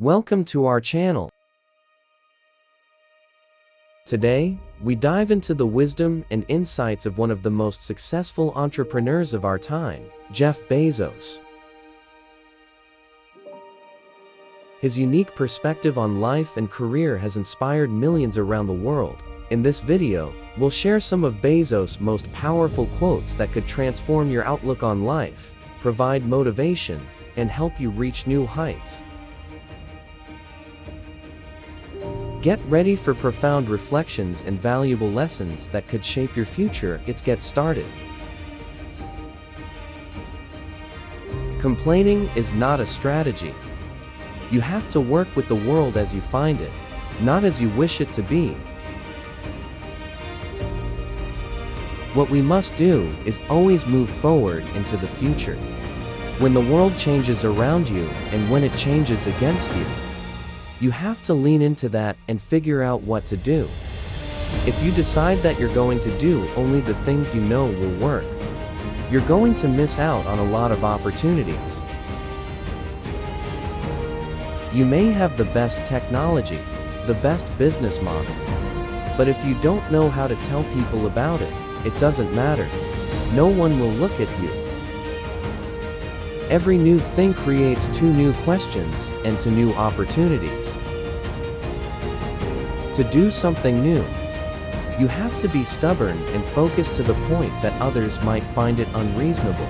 Welcome to our channel. Today, we dive into the wisdom and insights of one of the most successful entrepreneurs of our time, Jeff Bezos. His unique perspective on life and career has inspired millions around the world. In this video, we'll share some of Bezos' most powerful quotes that could transform your outlook on life, provide motivation, and help you reach new heights. Get ready for profound reflections and valuable lessons that could shape your future. Let's get started. Complaining is not a strategy. You have to work with the world as you find it, not as you wish it to be. What we must do is always move forward into the future. When the world changes around you and when it changes against you, you have to lean into that and figure out what to do. If you decide that you're going to do only the things you know will work, you're going to miss out on a lot of opportunities. You may have the best technology, the best business model, but if you don't know how to tell people about it, it doesn't matter. No one will look at you. Every new thing creates two new questions and two new opportunities. To do something new, you have to be stubborn and focused to the point that others might find it unreasonable.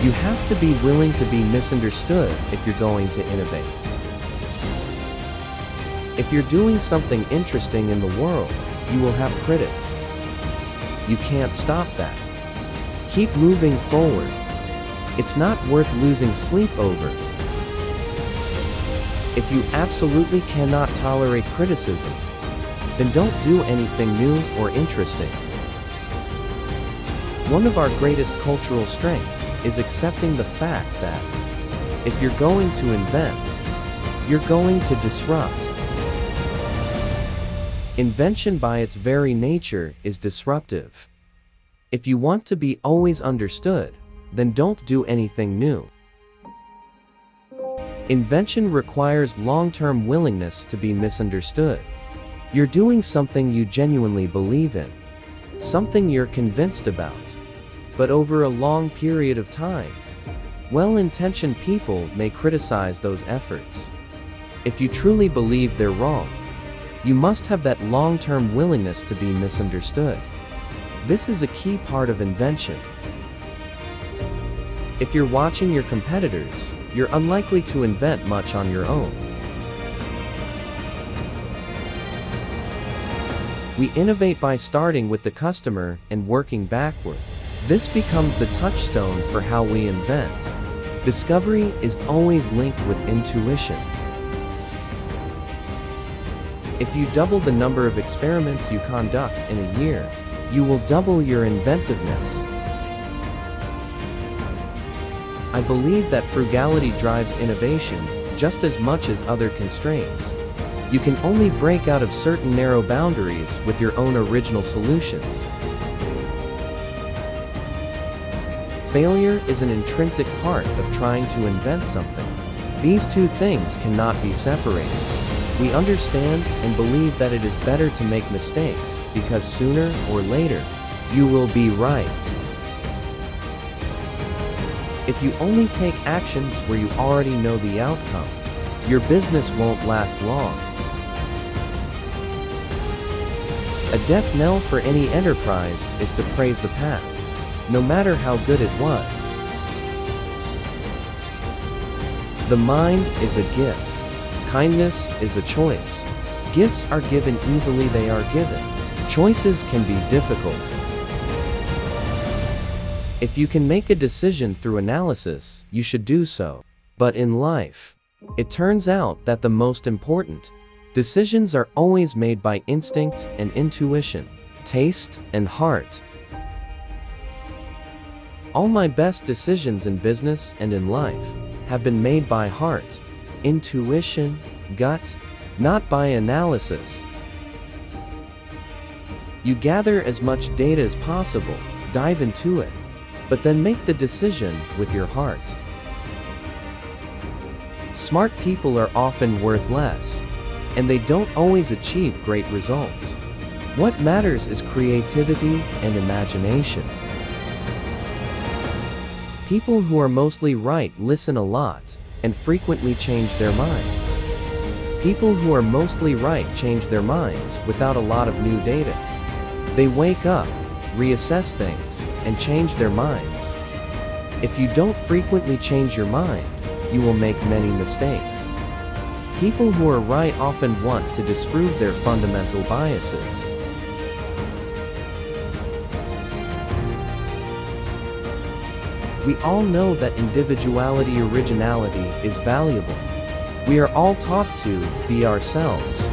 You have to be willing to be misunderstood if you're going to innovate. If you're doing something interesting in the world, you will have critics. You can't stop that. Keep moving forward. It's not worth losing sleep over. If you absolutely cannot tolerate criticism, then don't do anything new or interesting. One of our greatest cultural strengths is accepting the fact that if you're going to invent, you're going to disrupt. Invention by its very nature is disruptive. If you want to be always understood, then don't do anything new. Invention requires long-term willingness to be misunderstood. You're doing something you genuinely believe in, something you're convinced about, but over a long period of time, well-intentioned people may criticize those efforts. If you truly believe they're wrong, you must have that long-term willingness to be misunderstood. This is a key part of invention. If you're watching your competitors, you're unlikely to invent much on your own. We innovate by starting with the customer and working backward. This becomes the touchstone for how we invent. Discovery is always linked with intuition. If you double the number of experiments you conduct in a year, you will double your inventiveness. I believe that frugality drives innovation just as much as other constraints. You can only break out of certain narrow boundaries with your own original solutions. Failure is an intrinsic part of trying to invent something. These two things cannot be separated. We understand and believe that it is better to make mistakes because sooner or later, you will be right. If you only take actions where you already know the outcome, your business won't last long. A death knell for any enterprise is to praise the past, no matter how good it was. The mind is a gift. Kindness is a choice. Gifts are given easily, they are given. Choices can be difficult. If you can make a decision through analysis, you should do so. But in life, it turns out that the most important decisions are always made by instinct and intuition, taste and heart. All my best decisions in business and in life have been made by heart, intuition, gut, not by analysis. You gather as much data as possible, dive into it, but then make the decision with your heart. Smart people are often worth less, and they don't always achieve great results. What matters is creativity and imagination. People who are mostly right listen a lot and frequently change their minds. People who are mostly right change their minds without a lot of new data. They wake up, reassess things, and change their minds. If you don't frequently change your mind, you will make many mistakes. People who are right often want to disprove their fundamental biases. We all know that individuality, originality is valuable. We are all taught to be ourselves.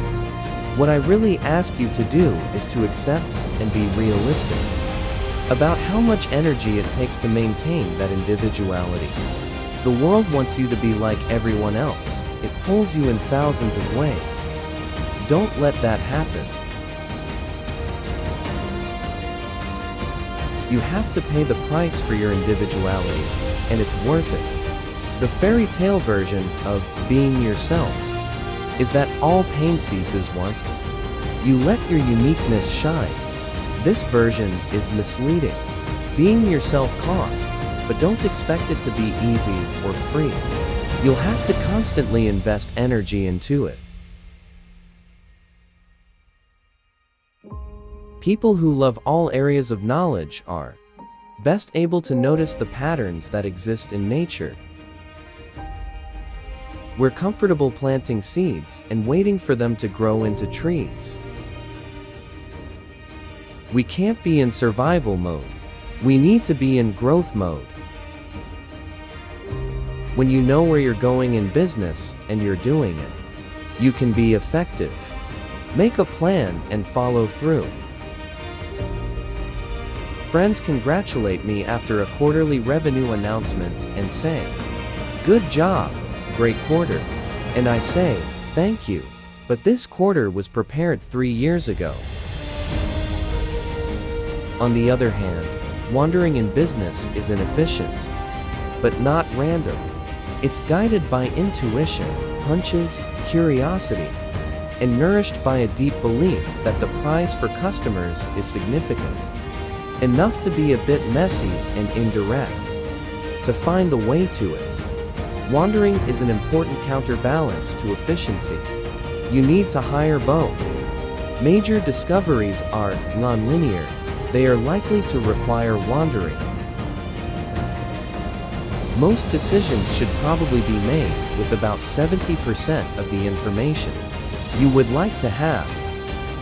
What I really ask you to do is to accept and be realistic about how much energy it takes to maintain that individuality. The world wants you to be like everyone else. It pulls you in thousands of ways. Don't let that happen. You have to pay the price for your individuality, and it's worth it. The fairy tale version of being yourself is that all pain ceases once you let your uniqueness shine. This version is misleading. Being yourself costs, but don't expect it to be easy or free. You'll have to constantly invest energy into it. People who love all areas of knowledge are best able to notice the patterns that exist in nature. We're comfortable planting seeds and waiting for them to grow into trees. We can't be in survival mode. We need to be in growth mode. When you know where you're going in business and you're doing it, you can be effective. Make a plan and follow through. Friends congratulate me after a quarterly revenue announcement and say, "Good job, great quarter." And I say, "Thank you. But this quarter was prepared 3 years ago." On the other hand, wandering in business is inefficient, but not random. It's guided by intuition, hunches, curiosity, and nourished by a deep belief that the prize for customers is significant enough to be a bit messy and indirect, to find the way to it. Wandering is an important counterbalance to efficiency. You need to hire both. Major discoveries are nonlinear. They are likely to require wandering. Most decisions should probably be made with about 70% of the information you would like to have.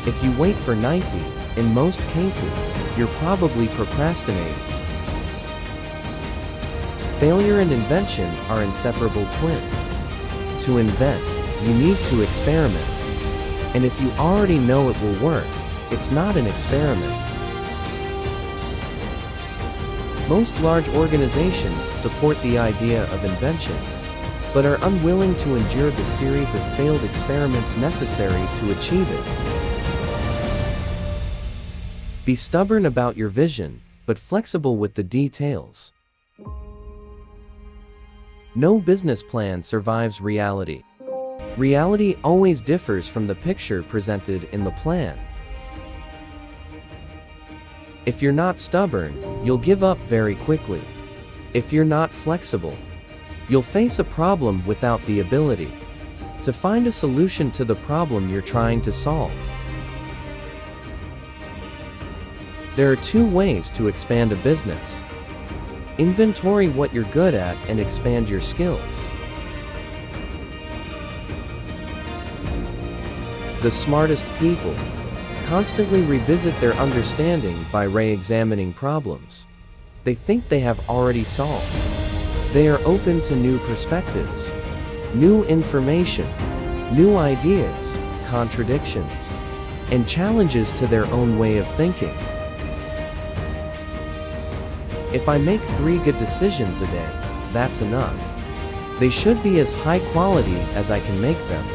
If you wait for 90, in most cases, you're probably procrastinating. Failure and invention are inseparable twins. To invent, you need to experiment. And if you already know it will work, it's not an experiment. Most large organizations support the idea of invention, but are unwilling to endure the series of failed experiments necessary to achieve it. Be stubborn about your vision, but flexible with the details. No business plan survives reality. Reality always differs from the picture presented in the plan. If you're not stubborn, you'll give up very quickly. If you're not flexible, you'll face a problem without the ability to find a solution to the problem you're trying to solve. There are 2 ways to expand a business. Inventory what you're good at and expand your skills. The smartest people constantly revisit their understanding by re-examining problems they think they have already solved. They are open to new perspectives, new information, new ideas, contradictions, and challenges to their own way of thinking. If I make 3 good decisions a day, that's enough. They should be as high quality as I can make them.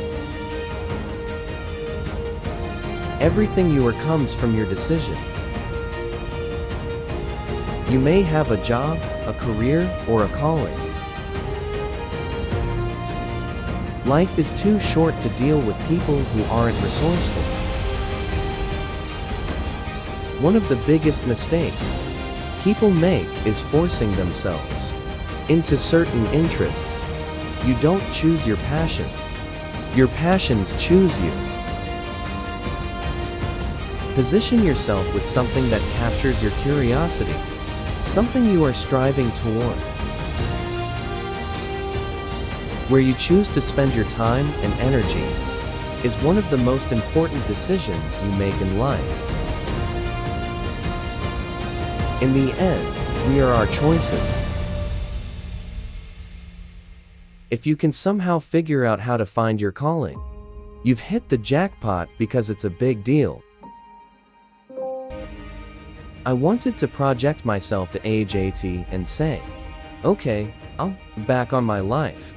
Everything you are comes from your decisions. You may have a job, a career, or a calling. Life is too short to deal with people who aren't resourceful. One of the biggest mistakes people make is forcing themselves into certain interests. You don't choose your passions. Your passions choose you. Position yourself with something that captures your curiosity, something you are striving toward. Where you choose to spend your time and energy is one of the most important decisions you make in life. In the end, we are our choices. If you can somehow figure out how to find your calling, you've hit the jackpot because it's a big deal. I wanted to project myself to age 80 and say, okay, I'll back on my life.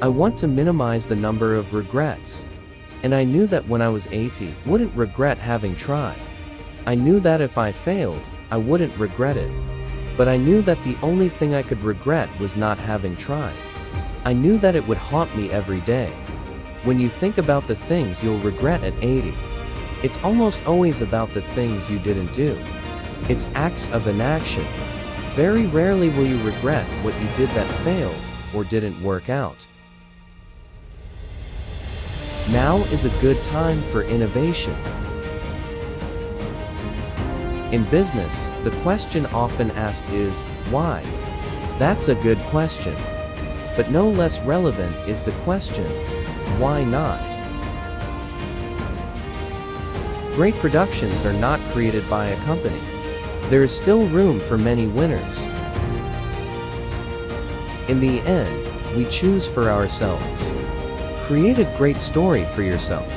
I want to minimize the number of regrets. And I knew that when I was 80, I wouldn't regret having tried. I knew that if I failed, I wouldn't regret it. But I knew that the only thing I could regret was not having tried. I knew that it would haunt me every day. When you think about the things you'll regret at 80, it's almost always about the things you didn't do. It's acts of inaction. Very rarely will you regret what you did that failed or didn't work out. Now is a good time for innovation. In business, the question often asked is, why? That's a good question. But no less relevant is the question, why not? Great productions are not created by a company. There is still room for many winners. In the end, we choose for ourselves. Create a great story for yourself.